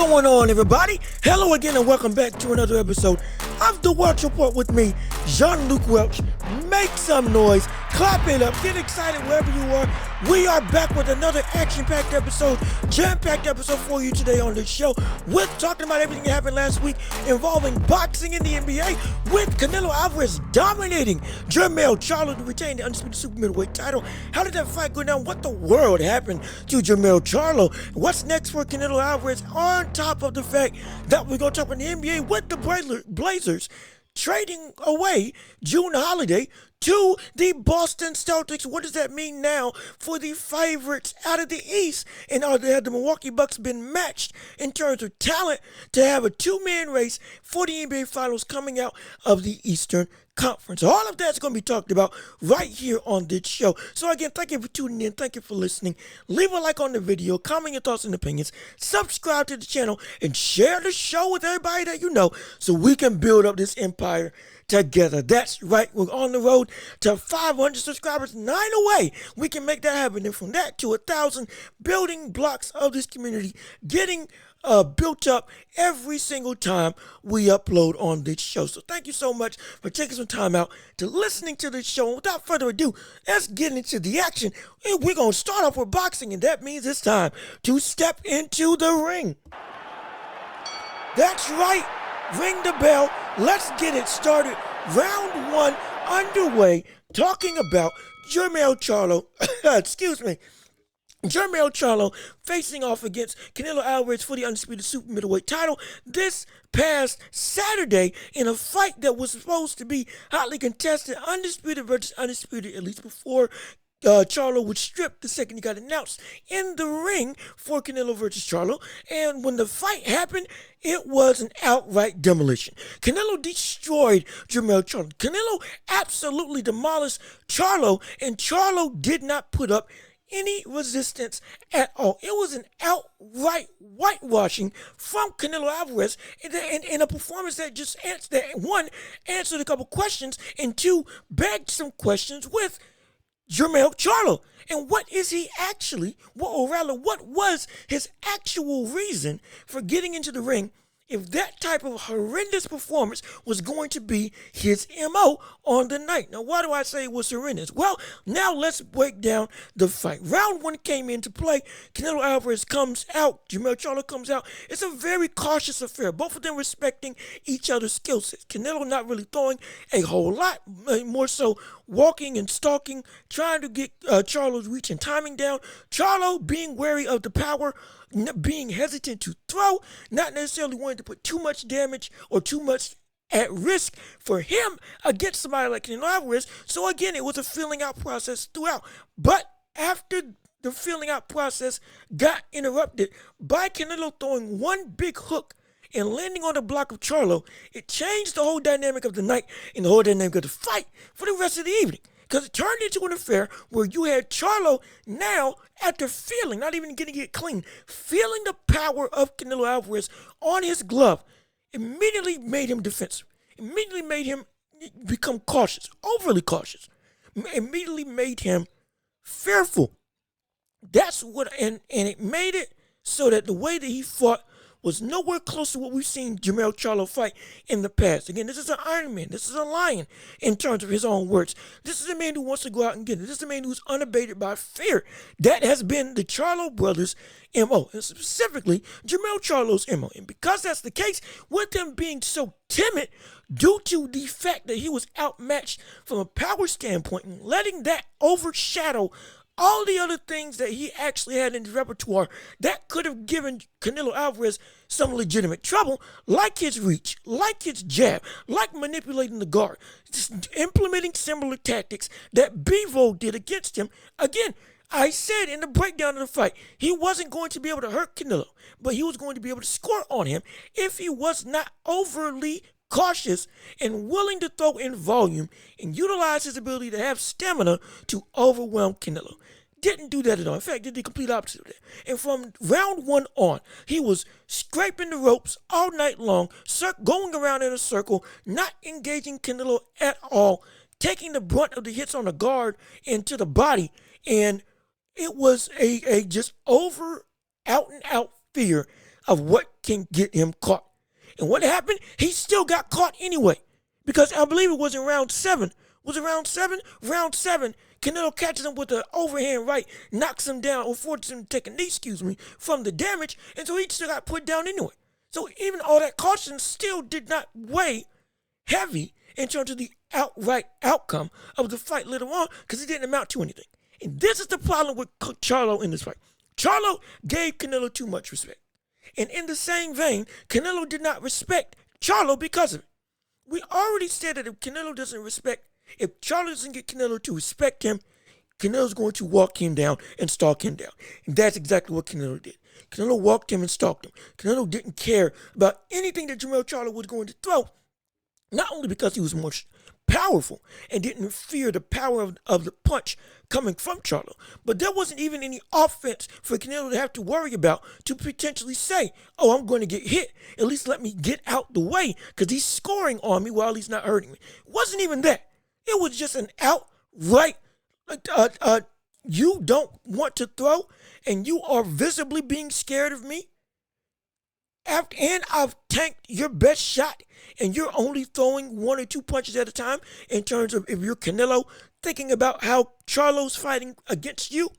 going on, everybody? Hello again and welcome back to another episode of The Welch Report with me, Jean-Luc Welch. Make some noise, clap it up, get excited wherever you are. We are back with another action-packed episode, jam-packed episode for you today on this show. We're talking about everything that happened last week involving boxing in the NBA, with Canelo Alvarez dominating Jermell Charlo to retain the undisputed super middleweight title. How did that fight go down? What the world happened to Jermell Charlo? What's next for Canelo Alvarez? On top of the fact that we're going to talk about the NBA with the Blazers trading away Jrue Holiday to the Boston Celtics. What does that mean now for the favorites out of the East? And have the Milwaukee Bucks been matched in terms of talent to have a two-man race for the NBA Finals coming out of the Eastern Conference? All of that's going to be talked about right here on this show. So again, thank you for tuning in. Thank you for listening. Leave a like on the video, comment your thoughts and opinions, subscribe to the channel, and share the show with everybody that you know so we can build up this empire together. That's right. We're on the road to 500 subscribers, 9 away. We can make that happen. And from that to 1,000, building blocks of this community getting built up every single time we upload on this show. So thank you so much for taking some time out to listening to this show. And without further ado, let's get into the action. And we're going to start off with boxing, and that means it's time to step into the ring. That's right. Ring the bell. Let's get it started. Round one underway, talking about Jermell Charlo. Excuse me. Jermell Charlo facing off against Canelo Alvarez for the undisputed super middleweight title this past Saturday in a fight that was supposed to be hotly contested, undisputed versus undisputed, at least before Charlo would strip the second he got announced in the ring for Canelo versus Charlo. And when the fight happened, it was an outright demolition. Canelo destroyed Jermell Charlo. Canelo absolutely demolished Charlo, and Charlo did not put up any resistance at all. It was an outright whitewashing from Canelo Alvarez in a performance that just answered a couple questions, and two, begged some questions with Jermell Charlo. And what is he actually, what was his actual reason for getting into the ring if that type of horrendous performance was going to be his MO on the night? Now, why do I say it was horrendous? Well, now let's break down the fight. Round one came into play. Canelo Alvarez comes out. Jermell Charlo comes out. It's a very cautious affair, both of them respecting each other's skill sets. Canelo not really throwing a whole lot, more so walking and stalking, trying to get Charlo's reach and timing down. Charlo being wary of the power, being hesitant to throw, not necessarily wanting to put too much damage or too much at risk for him against somebody like Canelo Alvarez. So again, it was a feeling out process throughout. But after the feeling out process got interrupted by Canelo throwing one big hook and landing on the block of Charlo, it changed the whole dynamic of the night and the whole dynamic of the fight for the rest of the evening. Because it turned into an affair where you had Charlo now, after feeling, not even getting it clean, feeling the power of Canelo Alvarez on his glove, immediately made him defensive, immediately made him become cautious, overly cautious, immediately made him fearful. That's what, and it made it so that the way that he fought was nowhere close to what we've seen Jermell Charlo fight in the past. Again, this is an Iron Man. This is a lion in terms of his own words. This is a man who wants to go out and get it. This is a man who's unabated by fear. That has been the Charlo brothers' MO, and specifically Jermell Charlo's MO. And because that's the case, with him being so timid due to the fact that he was outmatched from a power standpoint and letting that overshadow all the other things that he actually had in his repertoire that could have given Canelo Alvarez some legitimate trouble, like his reach, like his jab, like manipulating the guard, just implementing similar tactics that Bivol did against him. Again, I said in the breakdown of the fight, he wasn't going to be able to hurt Canelo, but he was going to be able to score on him if he was not overly cautious and willing to throw in volume and utilize his ability to have stamina to overwhelm Canelo. Didn't do that at all. In fact, did the complete opposite of that. And from round one on, he was scraping the ropes all night long, going around in a circle, not engaging Canelo at all, taking the brunt of the hits on the guard into the body. And it was a just out and out fear of what can get him caught. And what happened? He still got caught anyway. Because I believe it was in round 7. Was it round 7? Round 7, Canelo catches him with an overhand right, knocks him down, or forces him to take a knee, from the damage, and so he still got put down anyway. So even all that caution still did not weigh heavy in terms of the outright outcome of the fight later on, because it didn't amount to anything. And this is the problem with Charlo in this fight. Charlo gave Canelo too much respect. And in the same vein, Canelo did not respect Charlo because of it. We already said that if Canelo doesn't respect, if Charlo doesn't get Canelo to respect him, Canelo's going to walk him down and stalk him down. And that's exactly what Canelo did. Canelo walked him and stalked him. Canelo didn't care about anything that Jermell Charlo was going to throw, not only because he was more powerful and didn't fear the power of the punch coming from Charlo, but there wasn't even any offense for Canelo to have to worry about to potentially say, oh, I'm going to get hit. At least let me get out the way because he's scoring on me while he's not hurting me. It wasn't even that. It was just an outright, you don't want to throw and you are visibly being scared of me. And I've tanked your best shot and you're only throwing 1 or 2 punches at a time in terms of if you're Canelo thinking about how Charlo's fighting against you.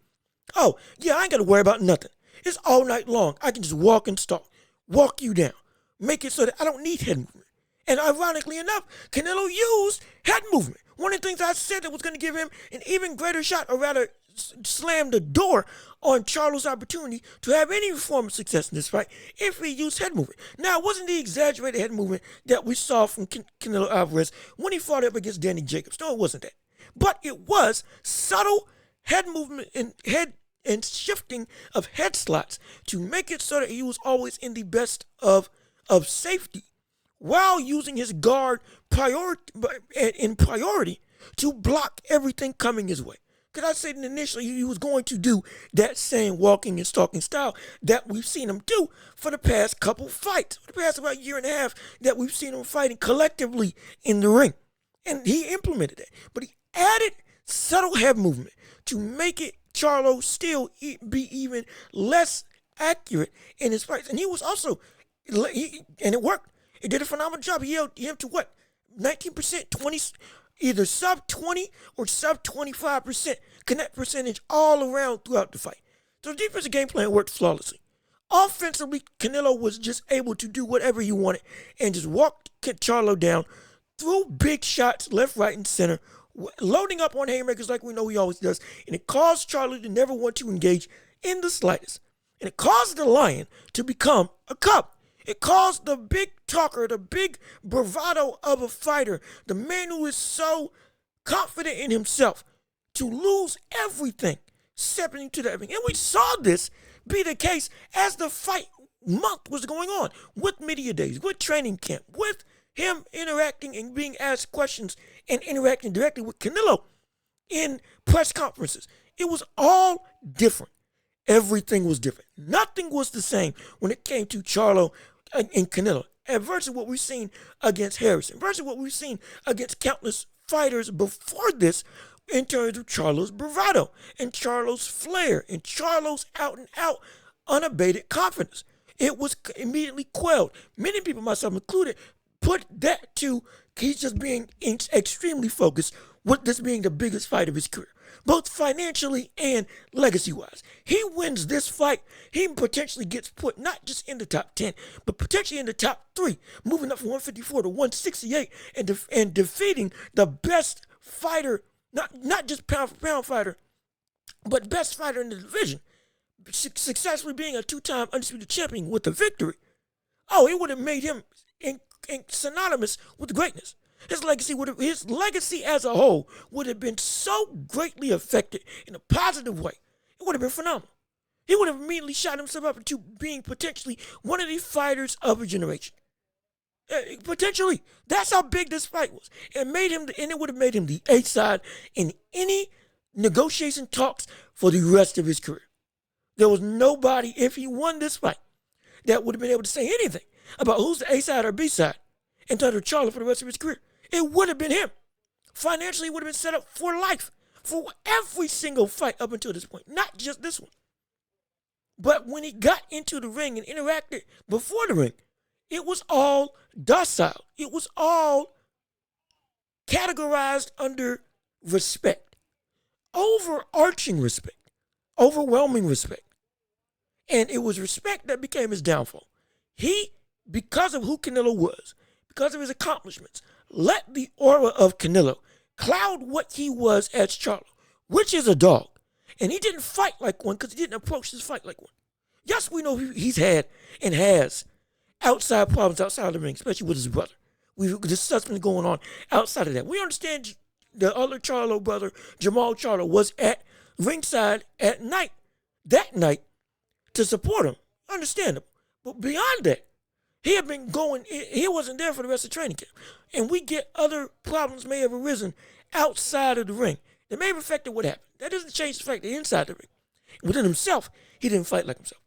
Oh, yeah, I ain't got to worry about nothing. It's all night long. I can just walk and stalk, walk you down, make it so that I don't need head movement. And ironically enough, Canelo used head movement. One of the things I said that was going to give him an even greater shot, or rather slam the door on Charlo's opportunity to have any form of success in this fight if he used head movement. Now, it wasn't the exaggerated head movement that we saw from Canelo Alvarez when he fought up against Danny Jacobs. No, it wasn't that. But it was subtle head movement and shifting of head slots to make it so that he was always in the best of safety, while using his guard in priority to block everything coming his way. Because I said initially he was going to do that same walking and stalking style that we've seen him do for the past couple fights, for the past about year and a half that we've seen him fighting collectively in the ring. And he implemented that. But he added subtle head movement to make it Charlo still be even less accurate in his fights. And he was also, and it worked. It did a phenomenal job. He held him to what? 19%, 20, either sub 20 or sub 25% connect percentage all around throughout the fight. So the defensive game plan worked flawlessly. Offensively, Canelo was just able to do whatever he wanted and just walk Charlo down, threw big shots left, right, and center, loading up on haymakers like we know he always does. And it caused Charlo to never want to engage in the slightest. And it caused the lion to become a cub. It caused the big talker, the big bravado of a fighter, the man who is so confident in himself, to lose everything, stepping into that ring. And we saw this be the case as the fight month was going on, with media days, with training camp, with him interacting and being asked questions and interacting directly with Canelo in press conferences. It was all different. Everything was different. Nothing was the same when it came to Charlo and Canelo, and versus what we've seen against Harrison, versus what we've seen against countless fighters before this in terms of Charlo's bravado and Charlo's flair and Charlo's out and out unabated confidence. It was immediately quelled. Many people, myself included, put that to he's just being extremely focused with this being the biggest fight of his career, both financially and legacy-wise. He wins this fight, he potentially gets put not just in the top 10, but potentially in the top 3, moving up from 154 to 168 and defeating the best fighter, not just pound-for-pound fighter, but best fighter in the division, successfully being a 2-time undisputed champion with a victory. Oh, it would have made him synonymous with greatness. His legacy as a whole would have been so greatly affected in a positive way. It would have been phenomenal. He would have immediately shot himself up into being potentially one of the fighters of a generation. Potentially. That's how big this fight was. It would have made him the A-side in any negotiation talks for the rest of his career. There was nobody, if he won this fight, that would have been able to say anything about who's the A-side or B-side and title Charlo for the rest of his career. It would have been him. Financially, it would have been set up for life, for every single fight up until this point, not just this one. But when he got into the ring and interacted before the ring, it was all docile. It was all categorized under respect, overarching respect, overwhelming respect. And it was respect that became his downfall. He, because of who Canelo was, because of his accomplishments, let the aura of Canelo cloud what he was as Charlo, which is a dog. And he didn't fight like one because he didn't approach this fight like one. Yes, we know he's had and has outside problems outside the ring, especially with his brother. There's something going on outside of that. We understand the other Charlo brother, Jermell Charlo, was at ringside at night, that night, to support him. Understandable. But beyond that, he had been going, he wasn't there for the rest of training camp. And we get other problems may have arisen outside of the ring that may have affected what happened. That doesn't change the fact that inside the ring, within himself, he didn't fight like himself.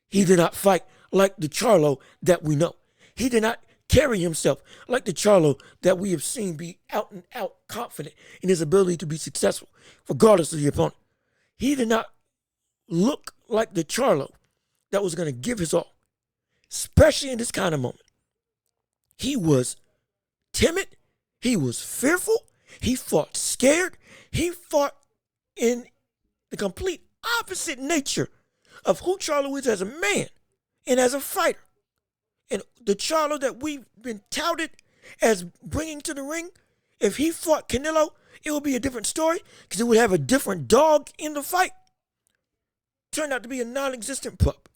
He did not fight like the Charlo that we know. He did not carry himself like the Charlo that we have seen be out and out confident in his ability to be successful, regardless of the opponent. He did not look like the Charlo that was going to give his all, especially in this kind of moment. He was timid. He was fearful. He fought scared. He fought in the complete opposite nature of who Charlo is as a man and as a fighter. And the Charlo that we've been touted as bringing to the ring, if he fought Canelo, it would be a different story because it would have a different dog in the fight. Turned out to be a non-existent pup.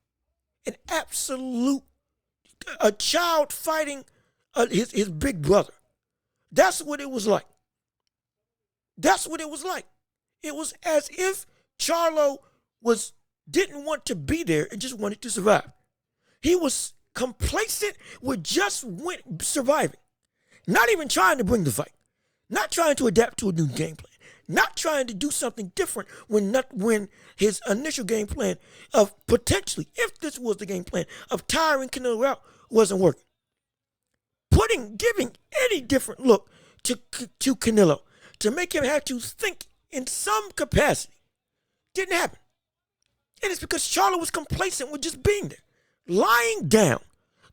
An absolute, a child fighting his big brother. That's what it was like. That's what it was like. It was as if Charlo didn't want to be there and just wanted to survive. He was complacent with just surviving. Not even trying to bring the fight. Not trying to adapt to a new game plan. Not trying to do something different when his initial game plan of potentially, if this was the game plan, of tiring Canelo out wasn't working. Giving any different look to Canelo to make him have to think in some capacity didn't happen. And it's because Charlo was complacent with just being there. Lying down.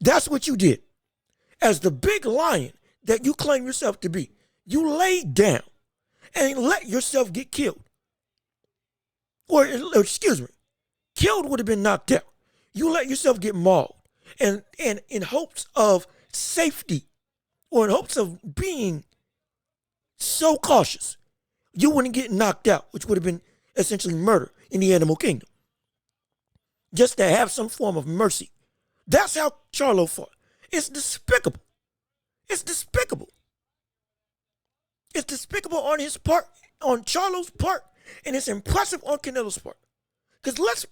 That's what you did. As the big lion that you claim yourself to be, you laid down and let yourself get killed. Or excuse me, killed would have been knocked out. You let yourself get mauled. And in hopes of safety or in hopes of being so cautious, you wouldn't get knocked out, which would have been essentially murder in the animal kingdom. Just to have some form of mercy. That's how Charlo fought. It's despicable. It's despicable. It's despicable on his part, on Charlo's part, and it's impressive on Canelo's part. Because let's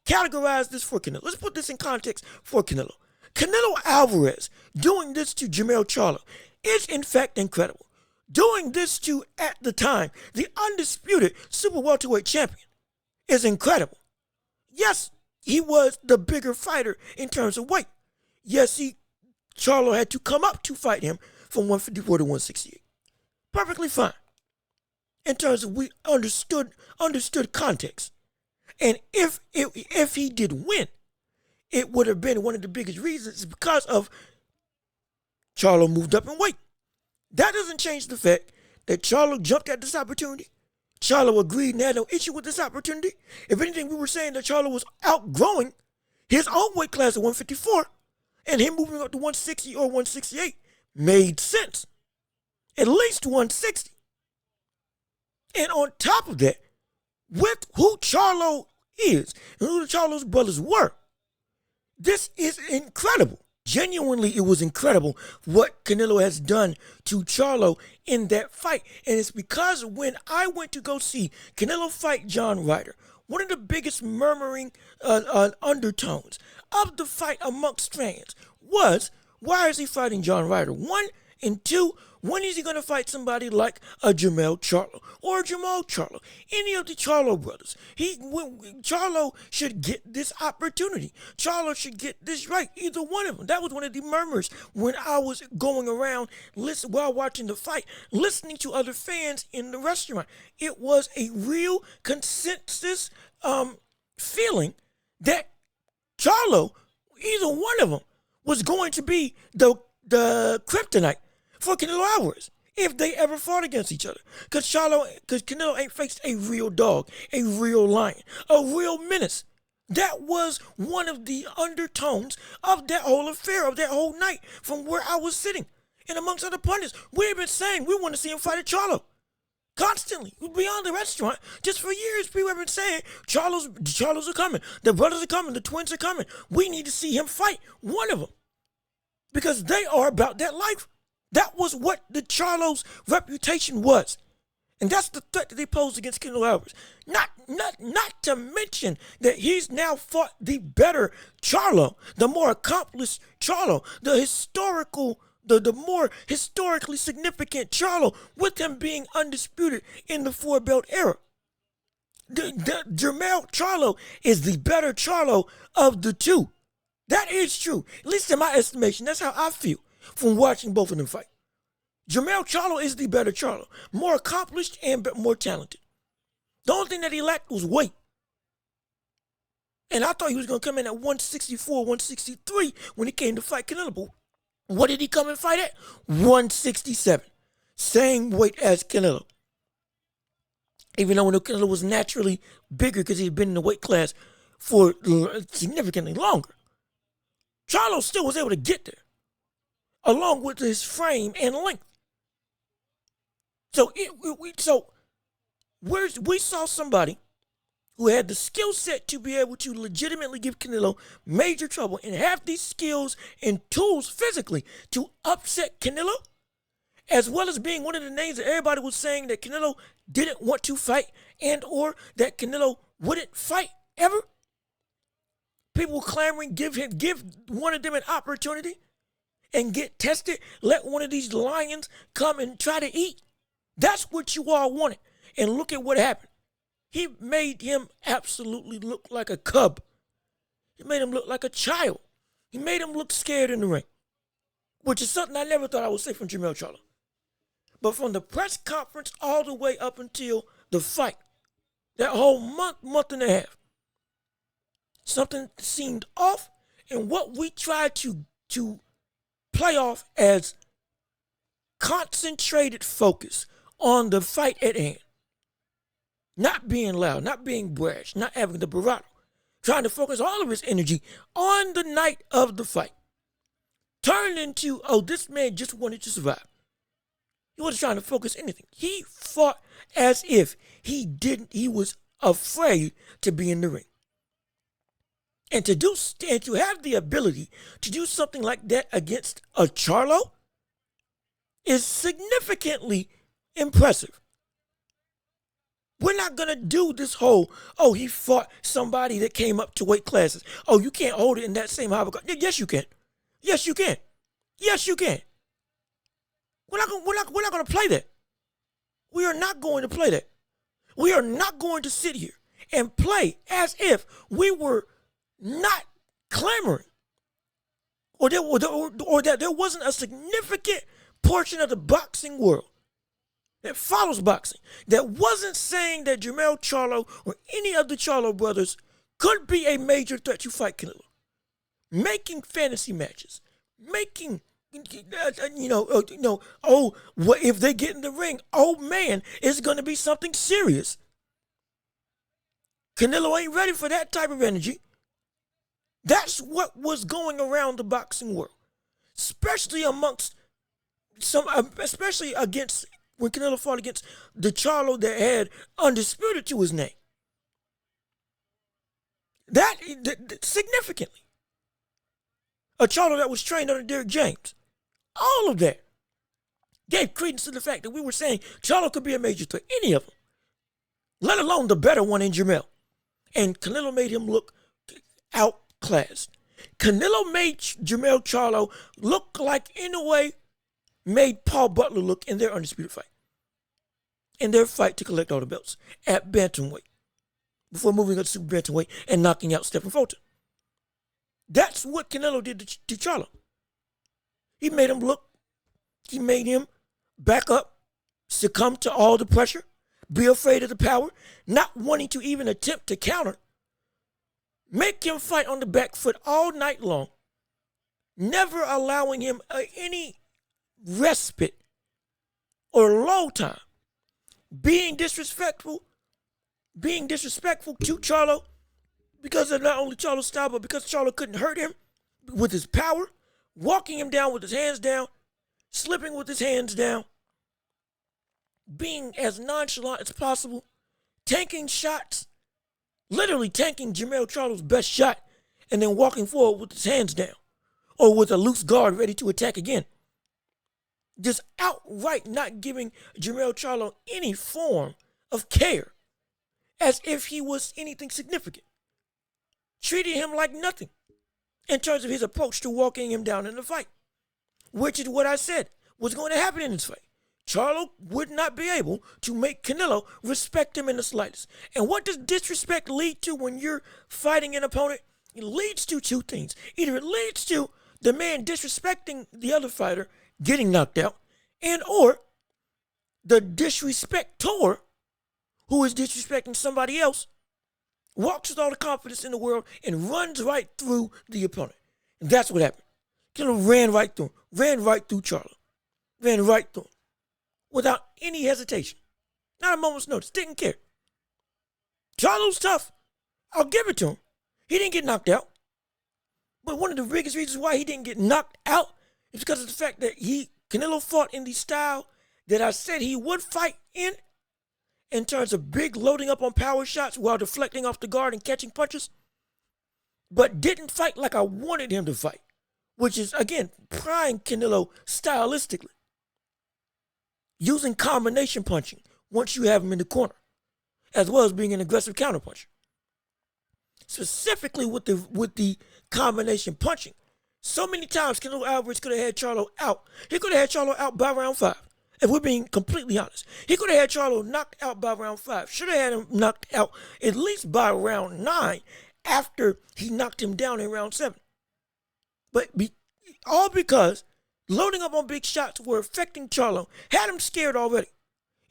categorize this for Canelo. Let's put this in context for Canelo. Canelo Alvarez doing this to Jermell Charlo is in fact incredible. Doing this to, at the time, the undisputed super welterweight champion is incredible. Yes, he was the bigger fighter in terms of weight. Yes, Charlo had to come up to fight him from 154 to 168. Perfectly fine. In terms of we understood context. And if he did win, it would have been one of the biggest reasons because of Charlo moved up in weight. That doesn't change the fact that Charlo jumped at this opportunity. Charlo agreed and had no issue with this opportunity. If anything, we were saying that Charlo was outgrowing his own weight class at 154, and him moving up to 160 or 168 made sense. At least 160. And on top of that, with who Charlo is and who the Charlo's brothers were, this is incredible. Genuinely, it was incredible what Canelo has done to Charlo in that fight. And it's because when I went to go see Canelo fight John Ryder, one of the biggest murmuring undertones of the fight amongst fans was, why is he fighting John Ryder? One, and two, when is he going to fight somebody like a Jermell Charlo or a Jermell Charlo? Any of the Charlo brothers. Charlo should get this opportunity. Charlo should get this right. Either one of them. That was one of the murmurs when I was going around while watching the fight, listening to other fans in the restaurant. It was a real consensus feeling that Charlo, either one of them, was going to be the kryptonite for Canelo Alvarez if they ever fought against each other. Because Canelo ain't faced a real dog, a real lion, a real menace. That was one of the undertones of that whole affair, of that whole night, from where I was sitting. And amongst other pundits, we have been saying we want to see him fight at Charlo. Constantly, beyond the restaurant, just for years, people have been saying Charlos are coming, the brothers are coming, the twins are coming. We need to see him fight one of them because they are about that life. That was what the Charlos' reputation was, and that's the threat that they posed against Canelo Alvarez. Not to mention that he's now fought the better Charlo, the more accomplished Charlo, the more historically significant Charlo, with him being undisputed in the four-belt era. Jermell Charlo is the better Charlo of the two. That is true. At least in my estimation, that's how I feel from watching both of them fight. Jermell Charlo is the better Charlo, more accomplished and more talented. The only thing that he lacked was weight. And I thought he was going to come in at 164, 163 when he came to fight Canelo. What did he come and fight at? 167. Same weight as Canelo. Even though Canelo was naturally bigger because he'd been in the weight class for significantly longer. Charlo still was able to get there, along with his frame and length. So we saw somebody who had the skill set to be able to legitimately give Canelo major trouble and have these skills and tools physically to upset Canelo, as well as being one of the names that everybody was saying that Canelo didn't want to fight and or that Canelo wouldn't fight ever. People were clamoring, give one of them an opportunity and get tested. Let one of these lions come and try to eat. That's what you all wanted. And look at what happened. He made him absolutely look like a cub. He made him look like a child. He made him look scared in the ring, which is something I never thought I would say from Jermell Charlo. But from the press conference all the way up until the fight, that whole month and a half, something seemed off, and what we tried to play off as concentrated focus on the fight at hand. Not being loud, not being brash, not having the bravado. Trying to focus all of his energy on the night of the fight. Turned into, oh, this man just wanted to survive. He wasn't trying to focus anything. He fought as if he was afraid to be in the ring. And to have the ability to do something like that against a Charlo is significantly impressive. We're not going to do this whole, oh, he fought somebody that came up to weight classes. Oh, you can't hold it in that same high regard. Yes, you can. Yes, you can. Yes, you can. We're not going to play that. We are not going to play that. We are not going to sit here and play as if we were not clamoring or that there wasn't a significant portion of the boxing world that follows boxing that wasn't saying that Jermell Charlo or any of the Charlo brothers could be a major threat to fight Canelo. Making fantasy matches, making, what if they get in the ring? Oh man, it's going to be something serious. Canelo ain't ready for that type of energy. That's what was going around the boxing world, especially against when Canelo fought against the Charlo that had undisputed to his name. That significantly. A Charlo that was trained under Derrick James. All of that gave credence to the fact that we were saying Charlo could be a major threat, any of them, let alone the better one in Jermell. And Canelo made him look outclassed. Canelo made Jermell Charlo look like, in a way, made Paul Butler look in their undisputed fight. In their fight to collect all the belts at bantamweight. Before moving up to super bantamweight and knocking out Stephen Fulton. That's what Canelo did to Charlo. He made him back up, succumb to all the pressure, be afraid of the power, not wanting to even attempt to counter. make him fight on the back foot all night long, never allowing him any respite or low time, being disrespectful to Charlo because of not only Charlo's style, but because Charlo couldn't hurt him with his power, walking him down with his hands down, slipping with his hands down, being as nonchalant as possible, tanking shots, literally tanking Jermell Charlo's best shot, and then walking forward with his hands down or with a loose guard ready to attack again. Just outright not giving Jermell Charlo any form of care, as if he was anything significant. Treating him like nothing in terms of his approach to walking him down in the fight, which is what I said was going to happen in this fight. Charlo would not be able to make Canelo respect him in the slightest. And what does disrespect lead to when you're fighting an opponent? It leads to two things. Either it leads to the man disrespecting the other fighter, getting knocked out, and or the disrespector, who is disrespecting somebody else, walks with all the confidence in the world and runs right through the opponent. And that's what happened. Canelo ran right through him, ran right through Charlo, ran right through him without any hesitation. Not a moment's notice, didn't care. Charlo's tough. I'll give it to him. He didn't get knocked out. But one of the biggest reasons why he didn't get knocked out is because of the fact that Canelo fought in the style that I said he would fight in terms of big loading up on power shots while deflecting off the guard and catching punches, but didn't fight like I wanted him to fight, which is, again, prying Canelo stylistically, using combination punching once you have him in the corner, as well as being an aggressive counterpuncher. Specifically with the combination punching, so many times Canelo Alvarez could have had Charlo out. He could have had Charlo out by round 5. If we're being completely honest, he could have had Charlo knocked out by round 5. Should have had him knocked out at least by round 9 after he knocked him down in round 7. But all because loading up on big shots were affecting Charlo, had him scared already.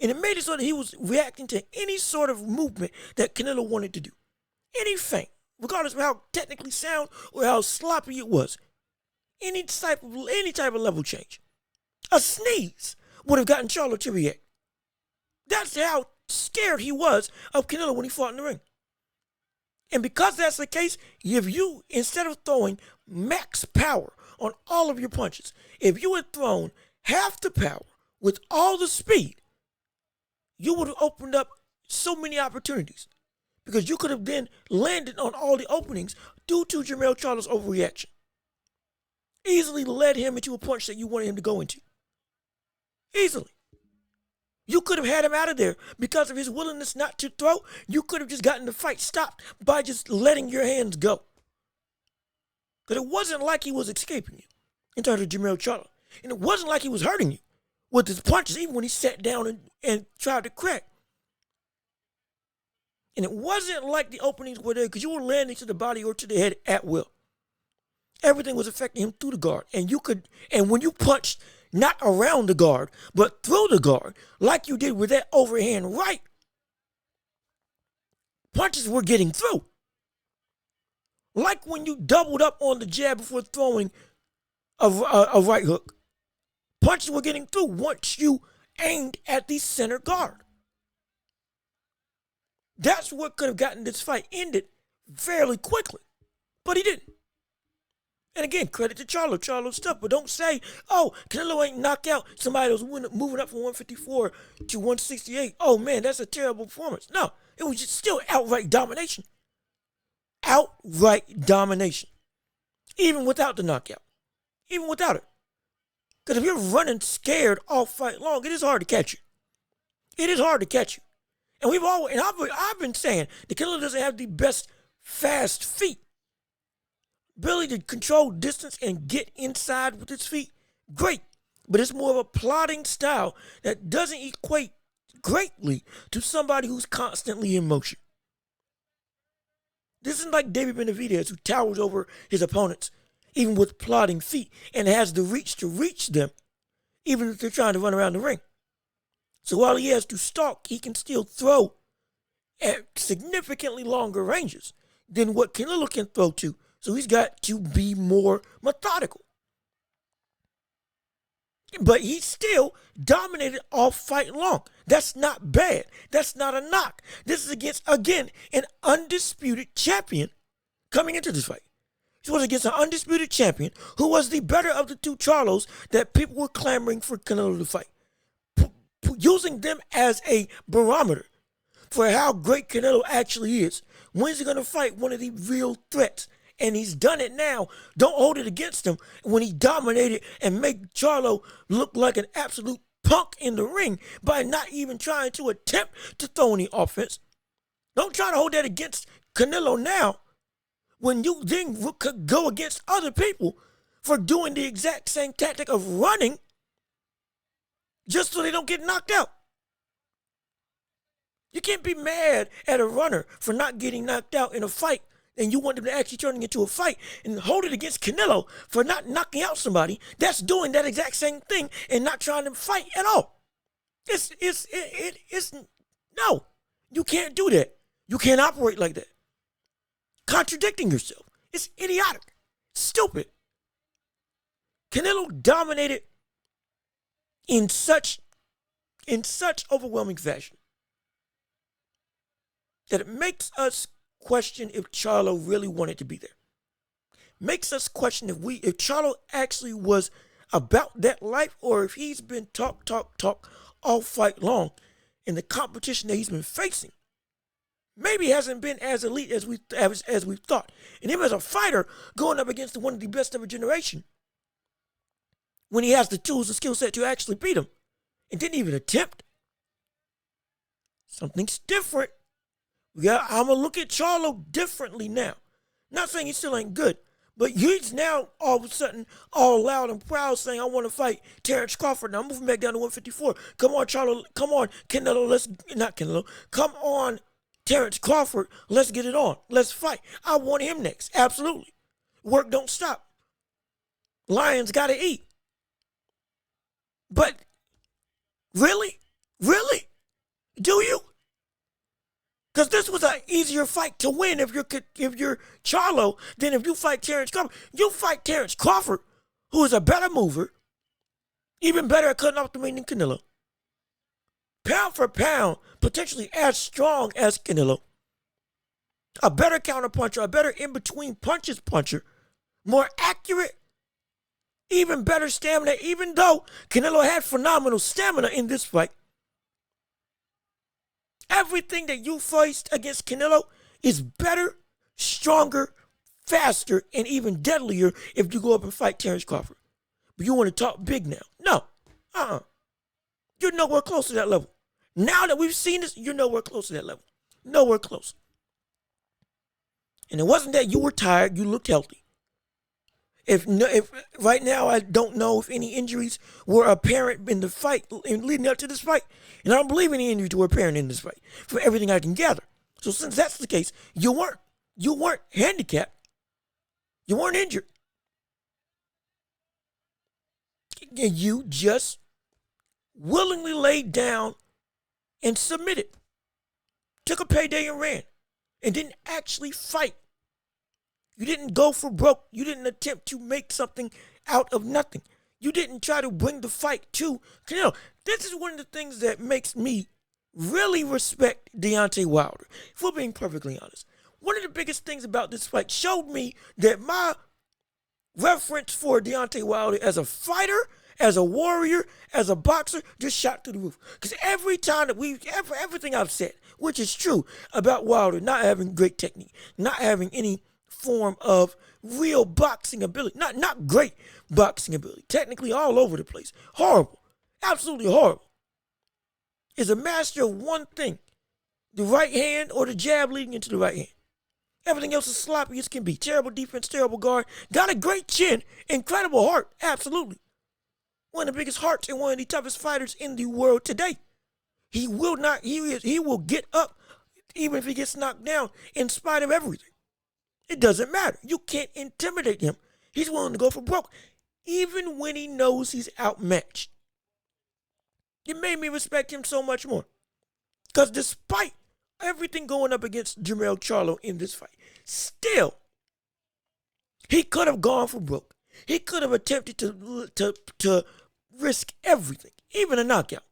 And it made it so that he was reacting to any sort of movement that Canelo wanted to do. Any feint, regardless of how technically sound or how sloppy it was. Any type of level change. A sneeze would have gotten Charlo to react. That's how scared he was of Canelo when he fought in the ring. And because that's the case, if you, instead of throwing max power on all of your punches, if you had thrown half the power with all the speed, you would have opened up so many opportunities, because you could have then landed on all the openings due to Jermell Charlo's overreaction. Easily led him into a punch that you wanted him to go into. Easily. You could have had him out of there because of his willingness not to throw. You could have just gotten the fight stopped by just letting your hands go. Because it wasn't like he was escaping you in terms of Jermell Charlo. And it wasn't like he was hurting you with his punches, even when he sat down and tried to crack. And it wasn't like the openings were there because you were landing to the body or to the head at will. Everything was affecting him through the guard. And when you punched not around the guard, but through the guard, like you did with that overhand right, punches were getting through. Like when you doubled up on the jab before throwing a right hook. Punches were getting through once you aimed at the center guard. That's what could have gotten this fight ended fairly quickly. But he didn't. And again, credit to Charlo's stuff. But don't say, oh, Canelo ain't knocked out somebody that was moving up from 154 to 168. Oh, man, that's a terrible performance. No, it was just still outright domination. Outright domination. Even without the knockout. Even without it. Because if you're running scared all fight long, it is hard to catch you. It is hard to catch you. And I've been saying that Canelo doesn't have the best fast feet. Ability to control distance and get inside with his feet, great. But it's more of a plodding style that doesn't equate greatly to somebody who's constantly in motion. This isn't like David Benavidez, who towers over his opponents, even with plodding feet, and has the reach to reach them, even if they're trying to run around the ring. So while he has to stalk, he can still throw at significantly longer ranges. than what Canelo can throw to. So he's got to be more methodical. But he still dominated all fight long. That's not bad. That's not a knock. This is against, again, an undisputed champion coming into this fight. He was against an undisputed champion who was the better of the two Charlos that people were clamoring for Canelo to fight. Using them as a barometer for how great Canelo actually is. When's he going to fight one of the real threats? And he's done it now. Don't hold it against him when he dominated and made Charlo look like an absolute punk in the ring by not even trying to attempt to throw any offense. Don't try to hold that against Canelo now when you then could go against other people for doing the exact same tactic of running just so they don't get knocked out. You can't be mad at a runner for not getting knocked out in a fight and you want them to actually turn it into a fight and hold it against Canelo for not knocking out somebody that's doing that exact same thing and not trying to fight at all. No, you can't do that. You can't operate like that. Contradicting yourself. It's idiotic. Stupid. Canelo dominated in such overwhelming fashion that it makes us question if Charlo really wanted to be there. Makes us question if Charlo actually was about that life or if he's been talk all fight long in the competition that he's been facing. Maybe hasn't been as elite as we thought. And him as a fighter going up against one of the best of a generation when he has the tools and skill set to actually beat him and didn't even attempt. Something's different. I'm going to look at Charlo differently now. Not saying he still ain't good, but he's now all of a sudden all loud and proud saying, I want to fight Terrence Crawford. Now I'm moving back down to 154. Come on, Charlo. Come on, Canelo. Come on, Terrence Crawford. Let's get it on. Let's fight. I want him next. Absolutely. Work don't stop. Lions got to eat. But really? Really? Do you? Because this was an easier fight to win if you're Charlo than if you fight Terrence Crawford. You fight Terrence Crawford, who is a better mover, even better at cutting off the ring than Canelo. Pound for pound, potentially as strong as Canelo. A better counterpuncher, a better in-between punches puncher, more accurate, even better stamina, even though Canelo had phenomenal stamina in this fight. Everything that you faced against Canelo is better, stronger, faster, and even deadlier if you go up and fight Terrence Crawford. But you want to talk big now. No. You're nowhere close to that level. Now that we've seen this, you're nowhere close to that level. Nowhere close. And it wasn't that you were tired, you looked healthy. If right now I don't know if any injuries were apparent in the fight and leading up to this fight, and I don't believe any injuries were apparent in this fight for everything I can gather. So since that's the case, you weren't handicapped, you weren't injured, and you just willingly laid down and submitted, took a payday and ran, and didn't actually fight. You didn't go for broke. You didn't attempt to make something out of nothing. You didn't try to bring the fight to Canelo. This is one of the things that makes me really respect Deontay Wilder, if we're being perfectly honest. One of the biggest things about this fight showed me that my reference for Deontay Wilder as a fighter, as a warrior, as a boxer, just shot through the roof. Because every time that everything I've said, which is true about Wilder not having great technique, not having any form of real boxing ability. Not great boxing ability. Technically all over the place. Horrible. Absolutely horrible. Is a master of one thing. The right hand or the jab leading into the right hand. Everything else is sloppy as can be. Terrible defense, terrible guard. Got a great chin. Incredible heart. Absolutely. One of the biggest hearts and one of the toughest fighters in the world today. He will get up even if he gets knocked down in spite of everything. It doesn't matter. You can't intimidate him. He's willing to go for broke, even when he knows he's outmatched. It made me respect him so much more. Because despite everything going up against Jermell Charlo in this fight, Still, he could have gone for broke. He could have attempted to risk everything, even a knockout,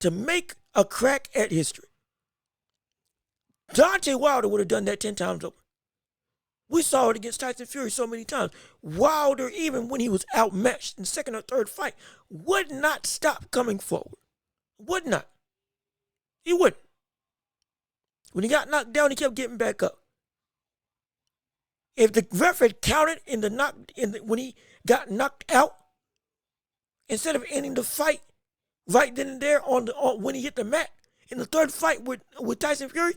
to make a crack at history. Deontay Wilder would have done that 10 times over. We saw it against Tyson Fury so many times. Wilder, even when he was outmatched in second or third fight, would not stop coming forward. Would not. He wouldn't. When he got knocked down, he kept getting back up. If the ref had counted when he got knocked out, instead of ending the fight right then and there when he hit the mat in the third fight with Tyson Fury,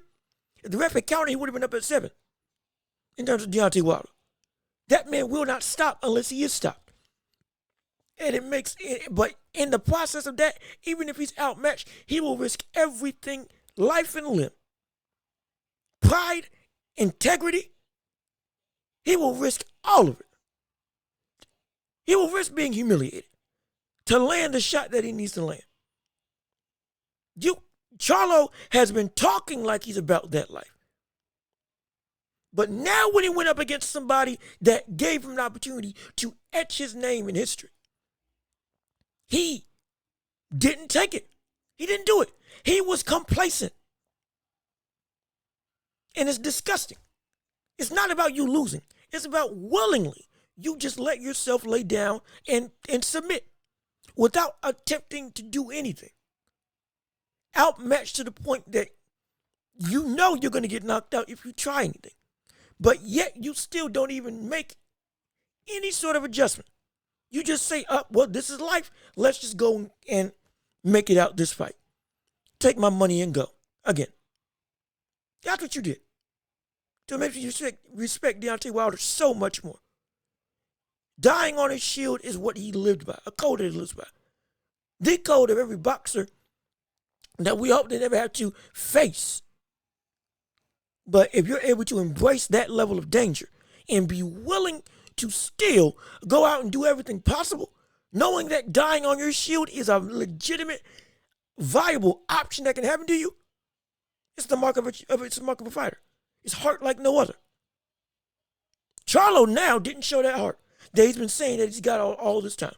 if the ref had counted, he would have been up at 7 in terms of Deontay Wilder. That man will not stop unless he is stopped. And but in the process of that, even if he's outmatched, he will risk everything, life and limb, pride, integrity. He will risk all of it. He will risk being humiliated to land the shot that he needs to land. Charlo has been talking like he's about that life. But now when he went up against somebody that gave him an opportunity to etch his name in history, he didn't take it. He didn't do it. He was complacent. And it's disgusting. It's not about you losing. It's about willingly. You just let yourself lay down and submit without attempting to do anything. Outmatched to the point that you know you're going to get knocked out if you try anything. But yet you still don't even make any sort of adjustment. You just say, well, this is life. Let's just go and make it out this fight. Take my money and go. Again. That's what you did. To make you respect Deontay Wilder so much more. Dying on his shield is what he lived by, a code that he lives by. The code of every boxer that we hope they never have to face. But if you're able to embrace that level of danger and be willing to still go out and do everything possible, knowing that dying on your shield is a legitimate, viable option that can happen to you, it's the mark of a fighter. It's heart like no other. Charlo now didn't show that heart that he's been saying that he's got all this time.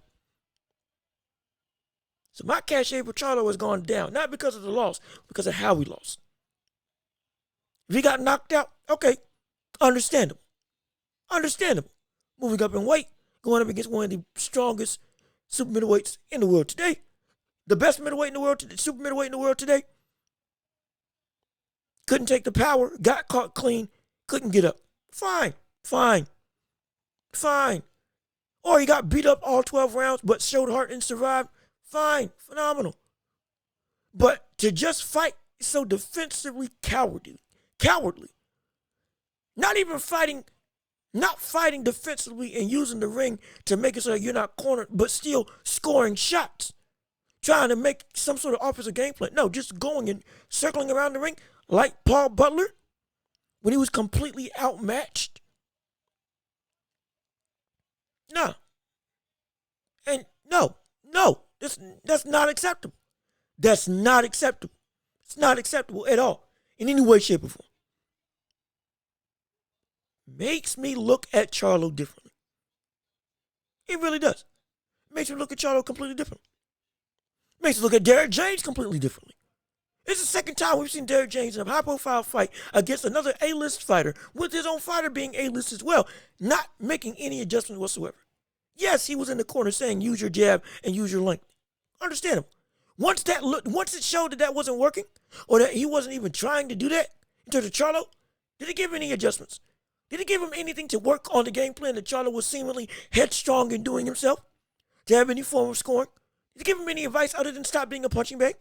So my cachet for Charlo has gone down, not because of the loss, because of how we lost. If he got knocked out, okay, understandable. Understandable. Moving up in weight, going up against one of the strongest super middleweights in the world today. The best middleweight in the world, super middleweight in the world today. Couldn't take the power, got caught clean, couldn't get up. Fine. Or he got beat up all 12 rounds, but showed heart and survived. Fine, phenomenal. But to just fight so defensively cowardly. Not fighting defensively and using the ring to make it so that you're not cornered, but still scoring shots. Trying to make some sort of offensive game plan. No, just going and circling around the ring like Paul Butler when he was completely outmatched. No. And no. That's not acceptable. That's not acceptable. It's not acceptable at all in any way, shape, or form. Makes me look at Charlo differently. It really does. Makes me look at Charlo completely differently. Makes me look at Derrick James completely differently. It's the second time we've seen Derrick James in a high-profile fight against another A-list fighter, with his own fighter being A-list as well, not making any adjustment whatsoever. Yes, he was in the corner saying, use your jab and use your length. Understandable. Once it showed that wasn't working, or that he wasn't even trying to do that in terms of Charlo, did he give any adjustments? Did he give him anything to work on the game plan that Charlo was seemingly headstrong in doing himself? To have any form of scoring? Did he give him any advice other than stop being a punching bag?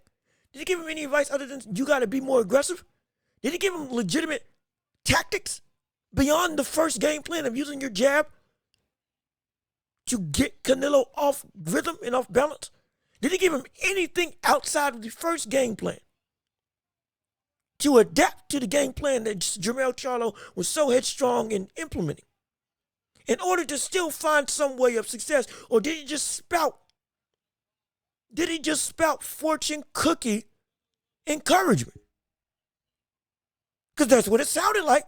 Did he give him any advice other than you got to be more aggressive? Did he give him legitimate tactics beyond the first game plan of using your jab to get Canelo off rhythm and off balance? Did he give him anything outside of the first game plan to adapt to the game plan that Jermell Charlo was so headstrong in implementing in order to still find some way of success? Or did he just spout fortune cookie encouragement? Because that's what it sounded like.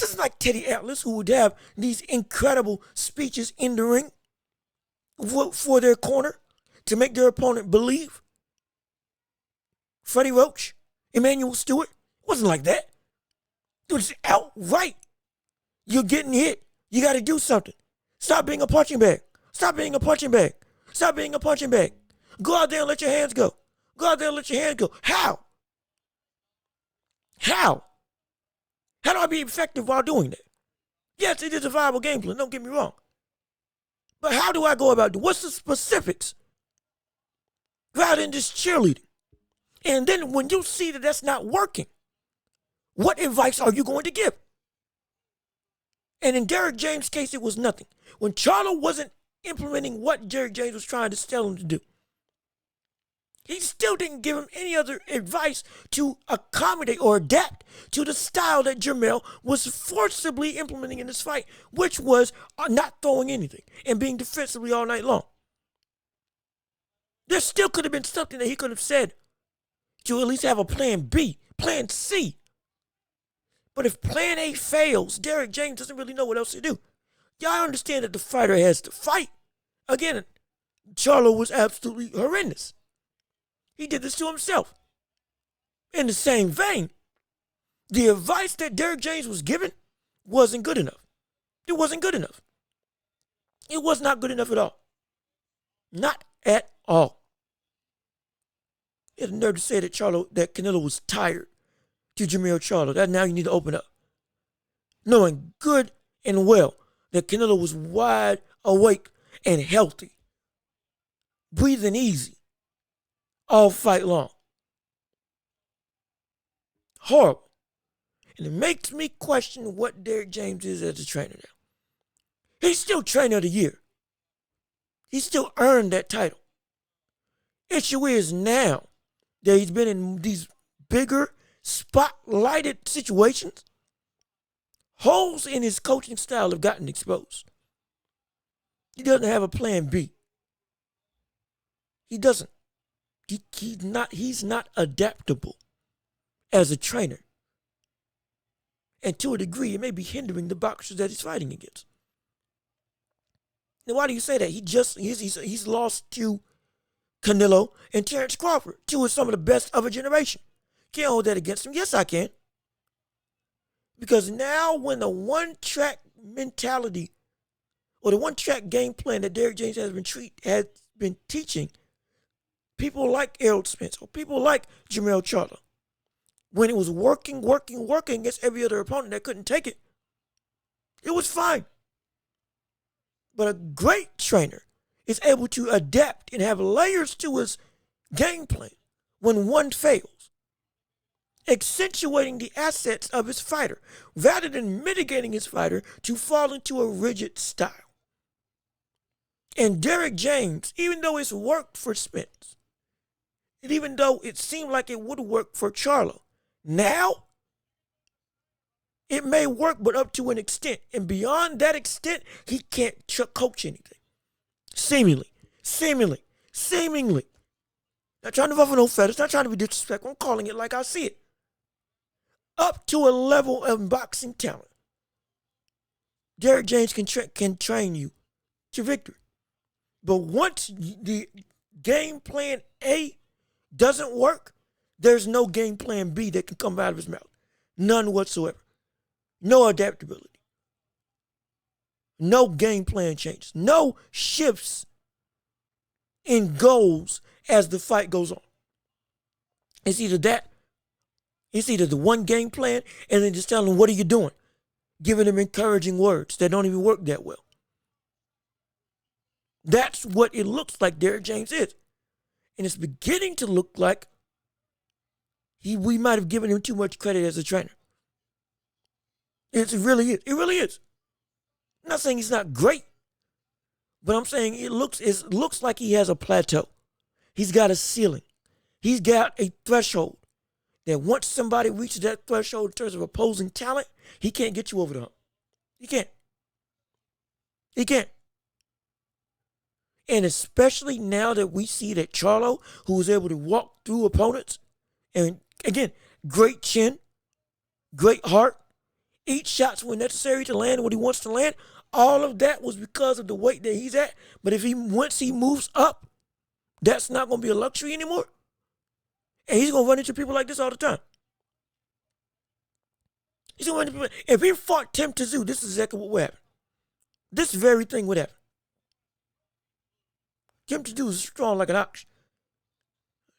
Just like Teddy Atlas, who would have these incredible speeches in the ring for their corner to make their opponent believe. Freddie Roach, Emmanuel Stewart, it wasn't like that. It was outright. You're getting hit. You got to do something. Stop being a punching bag. Stop being a punching bag. Stop being a punching bag. Go out there and let your hands go. Go out there and let your hands go. How? How? How do I be effective while doing that? Yes, it is a viable game plan. Don't get me wrong. But how do I go about it? What's the specifics? Rather than just cheerleading. And then when you see that that's not working, what advice are you going to give? And in Derrick James' case, it was nothing. When Charlo wasn't implementing what Derrick James was trying to tell him to do, he still didn't give him any other advice to accommodate or adapt to the style that Jermell was forcibly implementing in this fight, which was not throwing anything and being defensively all night long. There still could have been something that he could have said to at least have a plan B, plan C. But if plan A fails, Derrick James doesn't really know what else to do. Y'all understand that the fighter has to fight. Again, Charlo was absolutely horrendous. He did this to himself. In the same vein, the advice that Derrick James was given wasn't good enough. It wasn't good enough. It was not good enough at all. Not at all. He had the nerve to say that Canelo was tired to Jermell Charlo. That now you need to open up. Knowing good and well that Canelo was wide awake and healthy. Breathing easy. All fight long. Horrible. And it makes me question what Derrick James is as a trainer now. He's still trainer of the year. He still earned that title. Issue is now that he's been in these bigger, spotlighted situations, holes in his coaching style have gotten exposed. He doesn't have a plan B. He doesn't. He's not adaptable as a trainer. And to a degree, it may be hindering the boxers that he's fighting against. Now, why do you say that? He's lost to Canelo and Terrence Crawford, two of some of the best of a generation. Can't hold that against him. Yes, I can. Because now when the one-track mentality or the one-track game plan that Derrick James has been teaching people like Errol Spence or people like Jermell Charlo, when it was working against every other opponent that couldn't take it, it was fine. But a great trainer is able to adapt and have layers to his game plan when one fails, accentuating the assets of his fighter rather than mitigating his fighter to fall into a rigid style. And Derrick James, even though it's worked for Spence, and even though it seemed like it would work for Charlo, now it may work, but up to an extent. And beyond that extent, he can't coach anything. Seemingly. Not trying to ruffle no feathers, not trying to be disrespectful. I'm calling it like I see it. Up to a level of boxing talent, Derrick James can train you to victory. But once the game plan A doesn't work, there's no game plan B that can come out of his mouth. None whatsoever. No adaptability. No game plan changes. No shifts in goals as the fight goes on. It's either that, it's either the one game plan and then just telling them, what are you doing? Giving them encouraging words that don't even work that well. That's what it looks like Derrick James is. And it's beginning to look like we might have given him too much credit as a trainer. It really is. It really is. I'm not saying he's not great, but I'm saying it looks like he has a plateau. He's got a ceiling. He's got a threshold that once somebody reaches that threshold in terms of opposing talent, he can't get you over the hump. He can't. He can't. And especially now that we see that Charlo, who was able to walk through opponents, and again, great chin, great heart, eat shots when necessary to land what he wants to land. All of that was because of the weight that he's at. But if once he moves up, that's not going to be a luxury anymore. And he's going to run into people like this all the time. He's going to run into people. If he fought Tim Tszyu, this is exactly what would happen. This very thing would happen. Tim Tszyu is strong like an ox.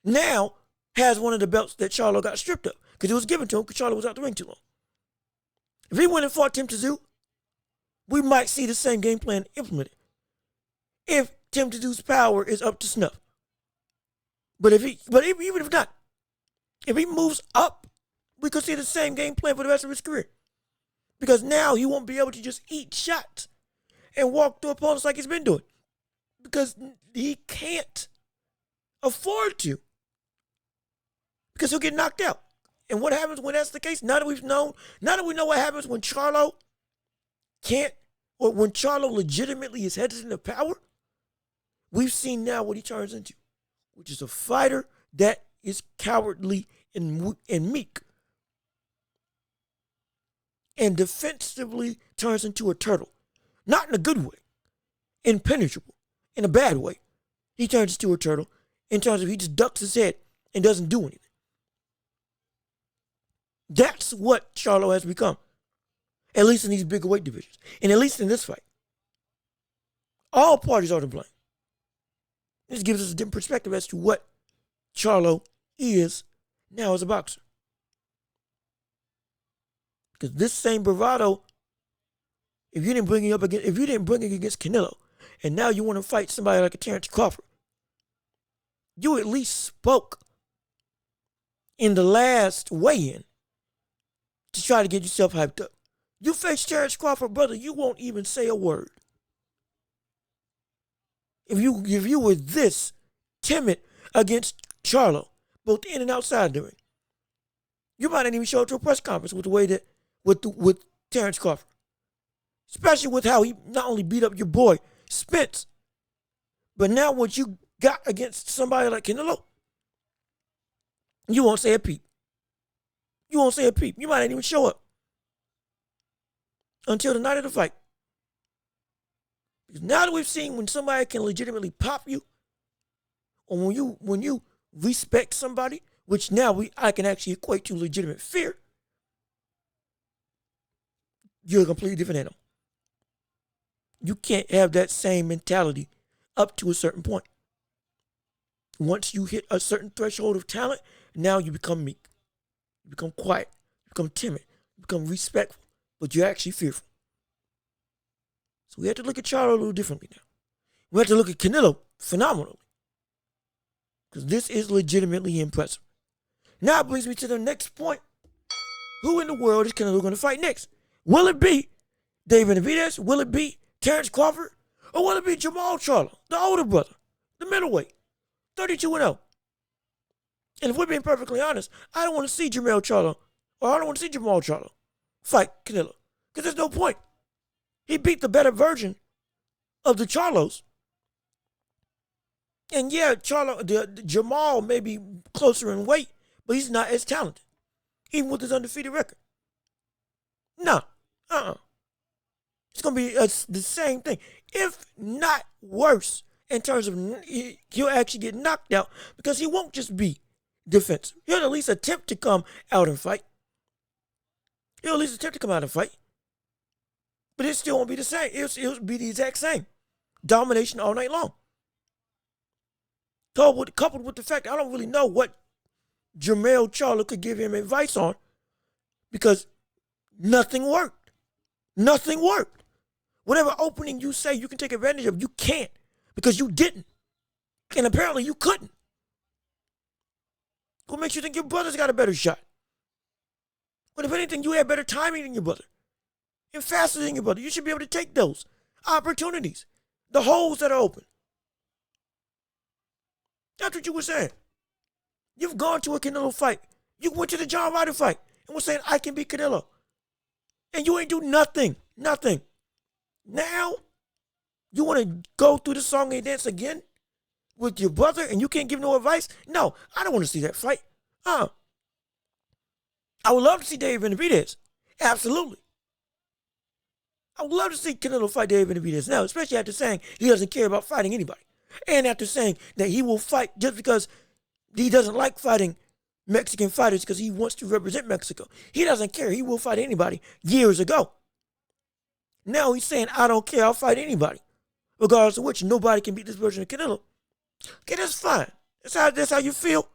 Now has one of the belts that Charlo got stripped of because it was given to him because Charlo was out the ring too long. If he went and fought Tim Tszyu, we might see the same game plan implemented. If Tim Tzયુ's power is up to snuff. But even if not, if he moves up, we could see the same game plan for the rest of his career. Because now he won't be able to just eat shots and walk through opponents like he's been doing. Because he can't afford to. Because he'll get knocked out. And what happens when that's the case? Now that we know what happens when Charlo can't, or when Charlo legitimately is hesitant of power, we've seen now what he turns into, which is a fighter that is cowardly and meek. And defensively turns into a turtle. Not in a good way. Impenetrable. In a bad way. He turns into a turtle in terms of he just ducks his head and doesn't do anything. That's what Charlo has become. At least in these bigger weight divisions. And at least in this fight. All parties are to blame. This gives us a different perspective as to what Charlo is now as a boxer. Because this same bravado, if you didn't bring it against Canelo, and now you want to fight somebody like a Terrence Crawford, you at least spoke in the last weigh-in to try to get yourself hyped up. You face Terrence Crawford, brother, you won't even say a word. If you were this timid against Charlo, both in and outside the ring, you might not even show up to a press conference with the way that with Terrence Crawford. Especially with how he not only beat up your boy Spence, but now what you got against somebody like Canelo, you won't say a peep. You won't say a peep. You might not even show up until the night of the fight. Because now that we've seen when somebody can legitimately pop you, or when you respect somebody, which now I can actually equate to legitimate fear, you're a completely different animal. You can't have that same mentality up to a certain point. Once you hit a certain threshold of talent, now you become meek. You become quiet. You become timid. You become respectful. But you're actually fearful. So we have to look at Charlo a little differently now. We have to look at Canelo phenomenally. Because this is legitimately impressive. Now it brings me to the next point. Who in the world is Canelo going to fight next? Will it be David Benavidez? Will it be Terrence Crawford? Or will it be Jermell Charlo, the older brother, the middleweight, 32-0? And if we're being perfectly honest, I don't want to see Jermell Charlo, or I don't want to see Jermell Charlo fight Canelo. Because there's no point. He beat the better version of the Charlos. And yeah, Jermell may be closer in weight, but he's not as talented. Even with his undefeated record. No. It's going to be the same thing. If not worse, in terms of he'll actually get knocked out because he won't just be defensive. He'll at least attempt to come out and fight. But it still won't be the same. It'll be the exact same. Domination all night long. Coupled with the fact that I don't really know what Jermell Charlo could give him advice on because nothing worked. Nothing worked. Whatever opening you say you can take advantage of, you can't because you didn't. And apparently you couldn't. What makes you think your brother's got a better shot? But if anything, you had better timing than your brother. And faster than your brother. You should be able to take those opportunities. The holes that are open. That's what you were saying. You've gone to a Canelo fight. You went to the John Ryder fight and was saying, I can beat Canelo. And you ain't do nothing. Nothing. Now, you want to go through the song and dance again with your brother and you can't give no advice? No, I don't want to see that fight. I would love to see David Benavidez. Absolutely. I would love to see Canelo fight David Benavidez now, especially after saying he doesn't care about fighting anybody. And after saying that he will fight just because he doesn't like fighting Mexican fighters because he wants to represent Mexico. He doesn't care. He will fight anybody years ago. Now he's saying, I don't care. I'll fight anybody. Regardless of which, nobody can beat this version of Canelo. Okay, that's fine. That's how you feel.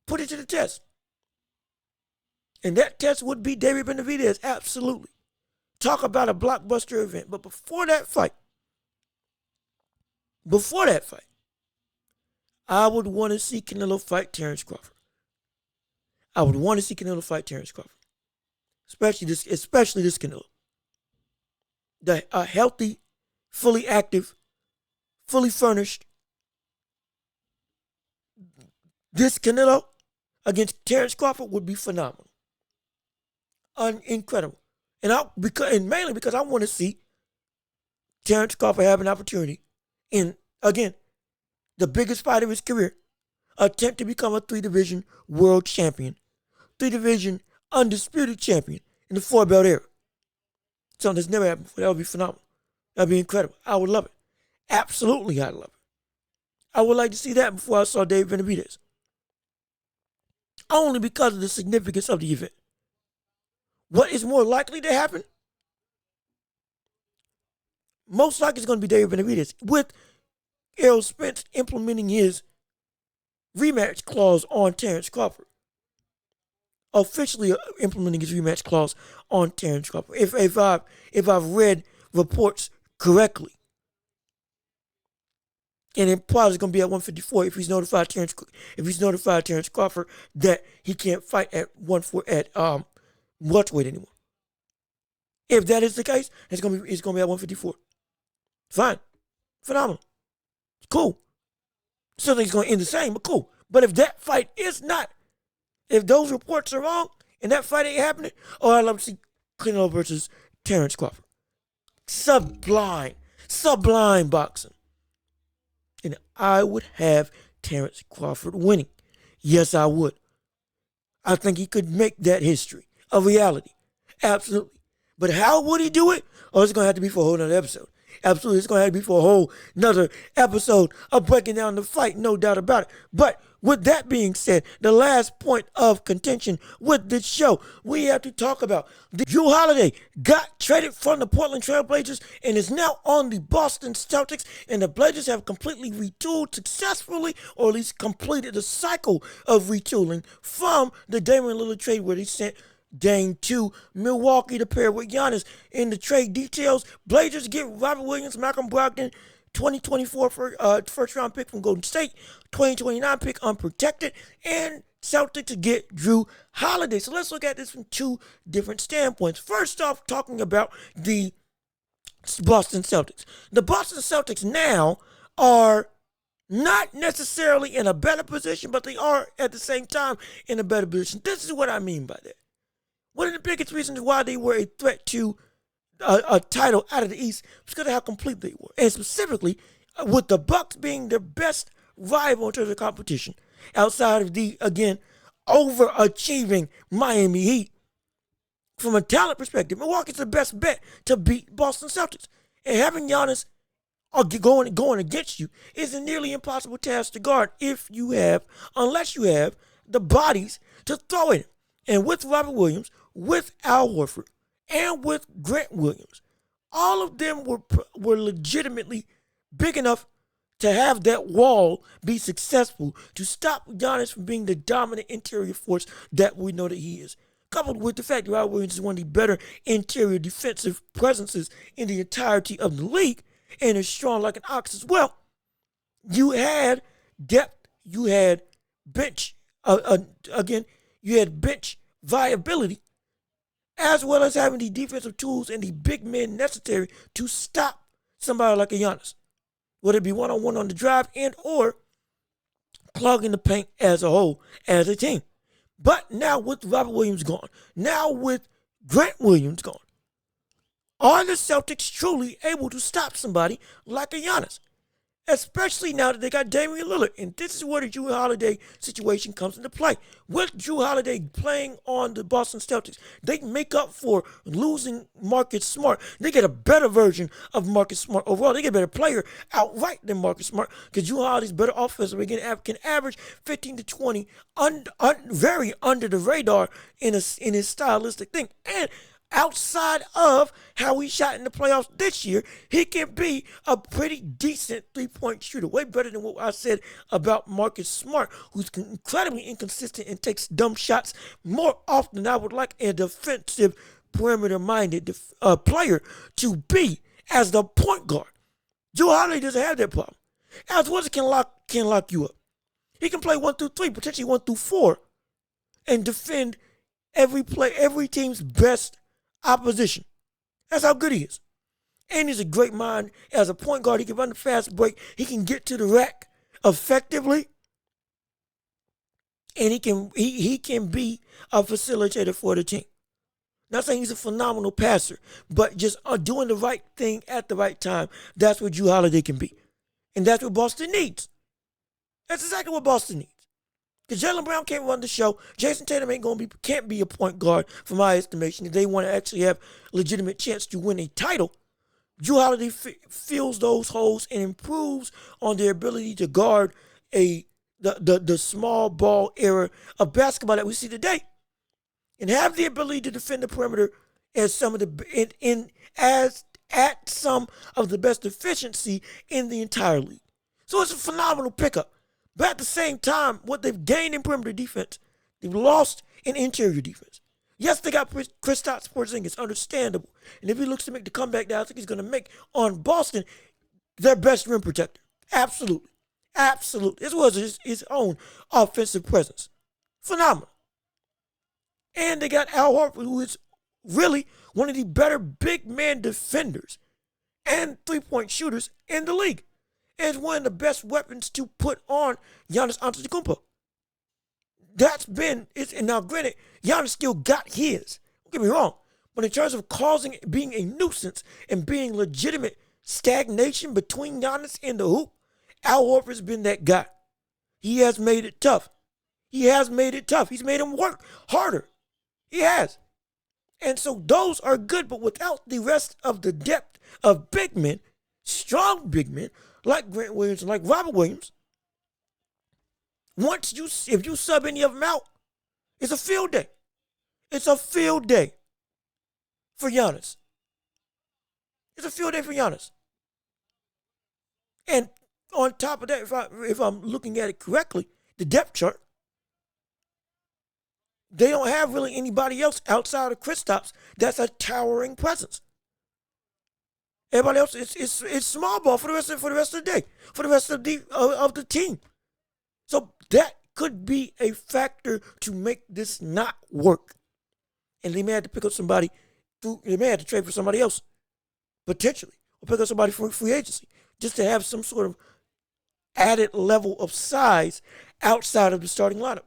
Put it to the test. And that test would be David Benavidez, absolutely. Talk about a blockbuster event. But before that fight, I would want to see Canelo fight Terrence Crawford. Especially this Canelo. A healthy, fully active, fully furnished. This Canelo against Terrence Crawford would be phenomenal. Incredible. And mainly because I want to see Terrence Crawford have an opportunity in, again, the biggest fight of his career, attempt to become a 3-division world champion, 3-division undisputed champion in the 4-belt era. Something that's never happened before. That would be phenomenal. That would be incredible. I would love it. Absolutely, I'd love it. I would like to see that before I saw David Benavidez. Only because of the significance of the event. What is more likely to happen? Most likely it's going to be David Benavidez, with Errol Spence implementing his rematch clause on Terrence Crawford. Officially implementing his rematch clause on Terrence Crawford. If I've read reports correctly. And it probably is going to be at 154 if he's notified Terrence Crawford that he can't fight at welterweight anymore. If that is the case, it's gonna be at 154. Fine. Phenomenal. Cool. Still think it's gonna end the same, but cool. But if that fight is not, if those reports are wrong and that fight ain't happening, I'd love to see Canelo versus Terrence Crawford. Sublime boxing. And I would have Terrence Crawford winning. Yes, I would. I think he could make that history a reality. Absolutely. But how would he do it? It's going to have to be for a whole nother episode. Absolutely. It's going to have to be for a whole nother episode of breaking down the fight, no doubt about it. But with that being said, the last point of contention with this show, we have to talk about Jrue Holiday got traded from the Portland Trail Blazers and is now on the Boston Celtics, and the Blazers have completely retooled successfully, or at least completed the cycle of retooling from the Damian Lillard trade where they sent Dame to Milwaukee to pair with Giannis. In the trade details, Blazers get Robert Williams, Malcolm Brogdon, 2024 first round pick from Golden State, 2029 pick unprotected, and Celtics get Jrue Holiday. So let's look at this from two different standpoints. First off, talking about the Boston Celtics. The Boston Celtics now are not necessarily in a better position, but they are at the same time in a better position. This is what I mean by that. One of the biggest reasons why they were a threat to a title out of the East was because of how complete they were. And specifically, with the Bucks being their best rival in terms of competition, outside of the, again, overachieving Miami Heat. From a talent perspective, Milwaukee's the best bet to beat Boston Celtics. And having Giannis going against you is a nearly impossible task to guard unless you have the bodies to throw at him. And with Robert Williams, with Al Horford, and with Grant Williams, all of them were legitimately big enough to have that wall be successful to stop Giannis from being the dominant interior force that we know that he is. Coupled with the fact that Robert Williams is one of the better interior defensive presences in the entirety of the league and is strong like an ox as well. You had depth, you had bench, you had bench viability, as well as having the defensive tools and the big men necessary to stop somebody like a Giannis. Whether it be one-on-one on the drive and or clogging the paint as a whole, as a team. But now with Robert Williams gone, now with Grant Williams gone, are the Celtics truly able to stop somebody like a Giannis? especially now that they got Damian Lillard. And this is where the Jrue Holiday situation comes into play. With Jrue Holiday playing on the Boston Celtics, they make up for losing Marcus Smart. They get a better version of Marcus Smart overall. They get a better player outright than Marcus Smart because Jrue Holiday's better offensively, can average 15 to 20, very under the radar in his stylistic thing. And outside of how he shot in the playoffs this year, he can be a pretty decent three-point shooter. Way better than what I said about Marcus Smart, who's incredibly inconsistent and takes dumb shots more often than I would like a defensive, perimeter-minded player to be as the point guard. Jrue Holiday doesn't have that problem. Alex Wilson can lock you up. He can play 1 through 3, potentially 1 through 4, and defend every team's best opposition. That's how good he is. And he's a great mind as a point guard. He can run the fast break. He can get to the rack effectively. And he can be a facilitator for the team. Not saying he's a phenomenal passer, but just doing the right thing at the right time. That's what Jrue Holiday can be. And that's what Boston needs. That's exactly what Boston needs. Because Jaylen Brown can't run the show. Jason Tatum can't be a point guard, from my estimation. If they want to actually have a legitimate chance to win a title, Jrue Holiday fills those holes and improves on their ability to guard the small ball era of basketball that we see today, and have the ability to defend the perimeter as some of the at some of the best efficiency in the entire league. So it's a phenomenal pickup. But at the same time, what they've gained in perimeter defense, they've lost in interior defense. Yes, they got Kristaps Porzingis, understandable. And if he looks to make the comeback that I think he's going to make on Boston, their best rim protector. Absolutely. Absolutely. This was his own offensive presence. Phenomenal. And they got Al Horford, who is really one of the better big man defenders and three-point shooters in the league. And it's one of the best weapons to put on Giannis Antetokounmpo. And now granted, Giannis still got his. Don't get me wrong. But in terms of being a nuisance and being legitimate stagnation between Giannis and the hoop, Al Horford's been that guy. He has made it tough. He's made him work harder. He has. And so those are good, but without the rest of the depth of big men, strong big men, like Grant Williams and like Robert Williams, if you sub any of them out, it's a field day. It's a field day for Giannis. It's a field day for Giannis. And on top of that, if I'm looking at it correctly, the depth chart, they don't have really anybody else outside of Kristaps that's a towering presence. Everybody else, it's small ball for the rest of the day, for the rest of the team. So that could be a factor to make this not work. And they may have to pick up somebody. They may have to trade for somebody else, potentially, or pick up somebody from free agency, just to have some sort of added level of size outside of the starting lineup.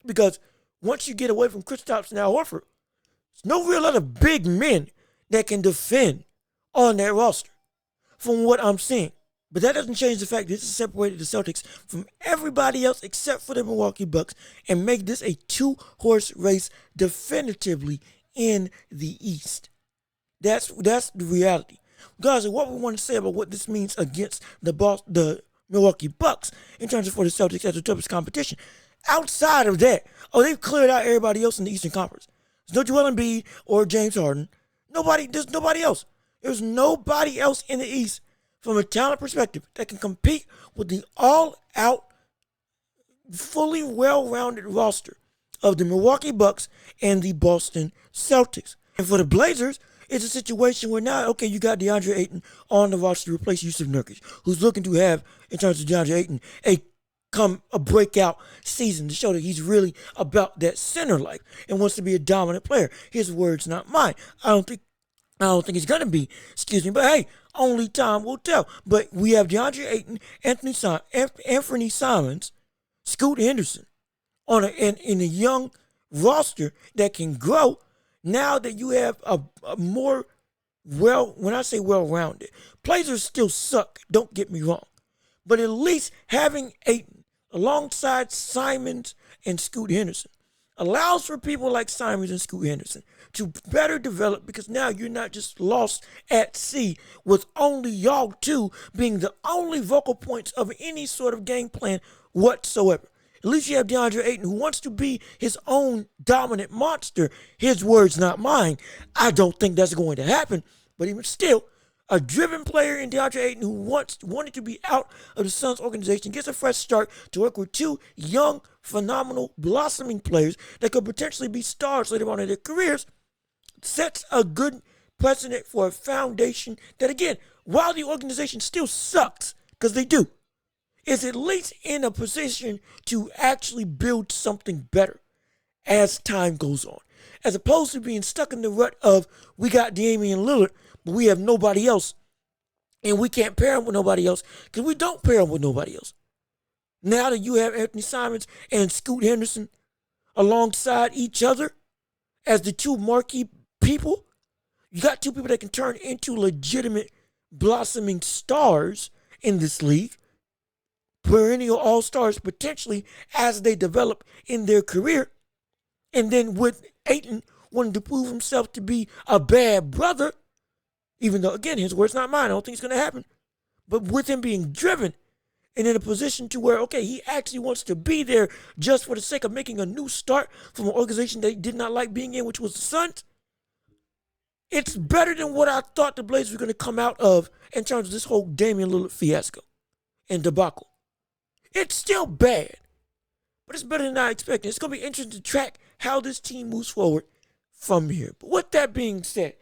Because once you get away from Kristaps and Al Horford, there's no real other big men that can defend on that roster, from what I'm seeing. But that doesn't change the fact that this has separated the Celtics from everybody else except for the Milwaukee Bucks and make this a two-horse race definitively in the East. That's the reality. Guys, what we want to say about what this means against the Milwaukee Bucks in terms of for the Celtics as the toughest competition. Outside of that, they've cleared out everybody else in the Eastern Conference. There's no Joel Embiid or James Harden. There's nobody else. There's nobody else in the East from a talent perspective that can compete with the all-out, fully well-rounded roster of the Milwaukee Bucks and the Boston Celtics. And for the Blazers, it's a situation where now, okay, you got DeAndre Ayton on the roster to replace Yusuf Nurkic, who's looking to have, in terms of DeAndre Ayton, a breakout season to show that he's really about that center life and wants to be a dominant player. His words, not mine. I don't think he's going to be, but hey, only time will tell. But we have DeAndre Ayton, Anthony Simons, Scoot Henderson in a young roster that can grow now that you have a more when I say well-rounded, Blazers still suck, don't get me wrong. But at least having Ayton alongside Simons and Scoot Henderson allows for people like Simons and Scoot Henderson to better develop, because now you're not just lost at sea with only y'all two being the only vocal points of any sort of game plan whatsoever. At least you have DeAndre Ayton, who wants to be his own dominant monster. His words, not mine. I don't think that's going to happen. But even still, a driven player in DeAndre Ayton who wanted to be out of the Suns organization gets a fresh start to work with two young, phenomenal, blossoming players that could potentially be stars later on in their careers, sets a good precedent for a foundation that, again, while the organization still sucks, because they do, is at least in a position to actually build something better as time goes on. As opposed to being stuck in the rut of, we got Damian Lillard, but we have nobody else. And we can't pair him with nobody else because we don't pair him with nobody else. Now that you have Anthony Simons and Scoot Henderson alongside each other as the two marquee people, you got two people that can turn into legitimate blossoming stars in this league. Perennial all-stars potentially as they develop in their career. And then with Ayton wanting to prove himself to be a bad brother, even though, again, his words not mine, I don't think it's going to happen. But with him being driven and in a position to where, okay, he actually wants to be there just for the sake of making a new start from an organization they did not like being in, which was the Suns. It's better than what I thought the Blazers were going to come out of in terms of this whole Damian Lillard fiasco and debacle. It's still bad, but it's better than I expected. It's going to be interesting to track how this team moves forward from here. But with that being said,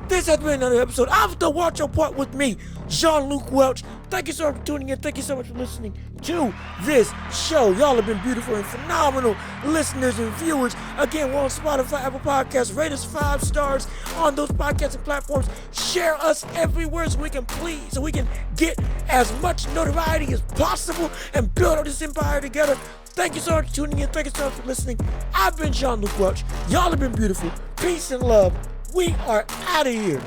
this has been another episode of The Watch Your Part with me, Jean-Luc Welch. Thank you so much for tuning in. Thank you so much for listening to this show. Y'all have been beautiful and phenomenal listeners and viewers. Again, we're on Spotify, Apple Podcasts. Rate us 5 stars on those podcasting platforms. Share us everywhere so we can get as much notoriety as possible and build up this empire together. Thank you so much for tuning in. Thank you so much for listening. I've been Jean-Luc Welch. Y'all have been beautiful. Peace and love. We are out of here.